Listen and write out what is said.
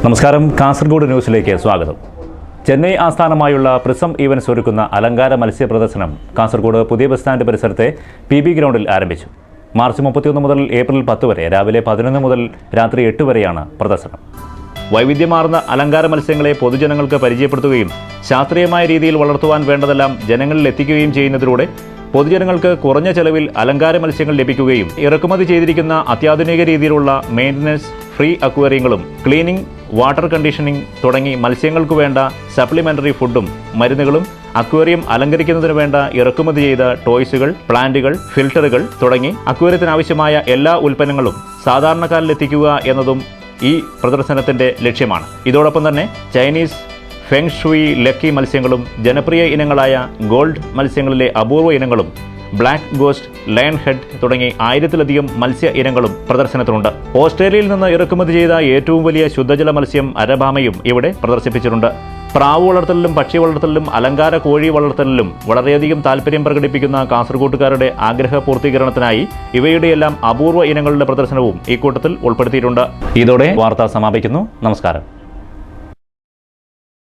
നമസ്കാരം, കാസർഗോഡ് ന്യൂസിലേക്ക് സ്വാഗതം. ചെന്നൈ ആസ്ഥാനമായുള്ള പ്രിസം ഈവൻസ് ഒരുക്കുന്ന അലങ്കാര മത്സ്യ പ്രദർശനം കാസർഗോഡ് പുതിയ ബസ് സ്റ്റാൻഡ് പരിസരത്തെ PB ഗ്രൗണ്ടിൽ ആരംഭിച്ചു. മാർച്ച് 31 മുതൽ ഏപ്രിൽ 10 വരെ രാവിലെ 11 മുതൽ രാത്രി 8 വരെയാണ് പ്രദർശനം. വൈവിധ്യമാർന്ന അലങ്കാര മത്സ്യങ്ങളെ പൊതുജനങ്ങൾക്ക് പരിചയപ്പെടുത്തുകയും ശാസ്ത്രീയമായ രീതിയിൽ വളർത്തുവാൻ വേണ്ടതെല്ലാം ജനങ്ങളിൽ എത്തിക്കുകയും ചെയ്യുന്നതിലൂടെ പൊതുജനങ്ങൾക്ക് കുറഞ്ഞ ചെലവിൽ അലങ്കാര മത്സ്യങ്ങൾ ലഭിക്കുകയും ഇറക്കുമതി ചെയ്തിരിക്കുന്ന അത്യാധുനിക രീതിയിലുള്ള മെയിൻ്റനൻസ് ഫ്രീ അക്വേറിയങ്ങളും ക്ലീനിംഗ്, വാട്ടർ കണ്ടീഷനിംഗ് തുടങ്ങി മത്സ്യങ്ങൾക്കു വേണ്ട സപ്ലിമെൻ്ററി ഫുഡും മരുന്നുകളും അക്വേറിയം അലങ്കരിക്കുന്നതിന് വേണ്ട ഇറക്കുമതി ചെയ്ത ടോയ്സുകൾ, പ്ലാന്റുകൾ, ഫിൽട്ടറുകൾ തുടങ്ങി അക്വേറിയത്തിനാവശ്യമായ എല്ലാ ഉൽപ്പന്നങ്ങളും സാധാരണക്കാരിലെത്തിക്കുക എന്നതും ഈ പ്രദർശനത്തിൻ്റെ ലക്ഷ്യമാണ്. ഇതോടൊപ്പം തന്നെ ചൈനീസ് ഫെങ് ഷുയി ലക്കി മത്സ്യങ്ങളും ജനപ്രിയ ഇനങ്ങളായ ഗോൾഡ് മത്സ്യങ്ങളിലെ അപൂർവ ഇനങ്ങളും ബ്ലാക്ക് ഗോസ്റ്റ്, ലയൺ ഹെഡ് തുടങ്ങി 1000-ലധികം മത്സ്യ ഇനങ്ങളും പ്രദർശനത്തിനുണ്ട്. ഓസ്ട്രേലിയയിൽ നിന്ന് ഇറക്കുമതി ചെയ്ത ഏറ്റവും വലിയ ശുദ്ധജല മത്സ്യം അരഭാമയും ഇവിടെ പ്രദർശിപ്പിച്ചിട്ടുണ്ട്. പ്രാവ് വളർത്തലിലും പക്ഷി വളർത്തലിലും അലങ്കാര കോഴി വളർത്തലിലും വളരെയധികം താല്പര്യം പ്രകടിപ്പിക്കുന്ന കാസർഗോട്ടുകാരുടെ ആഗ്രഹ പൂർത്തീകരണത്തിനായി ഇവയുടെയെല്ലാം അപൂർവ ഇനങ്ങളുടെ പ്രദർശനവും ഈ കൂട്ടത്തിൽ ഉൾപ്പെടുത്തിയിട്ടുണ്ട്. ഇതോടെ വാർത്ത സമാപിക്കുന്നു. നമസ്കാരം.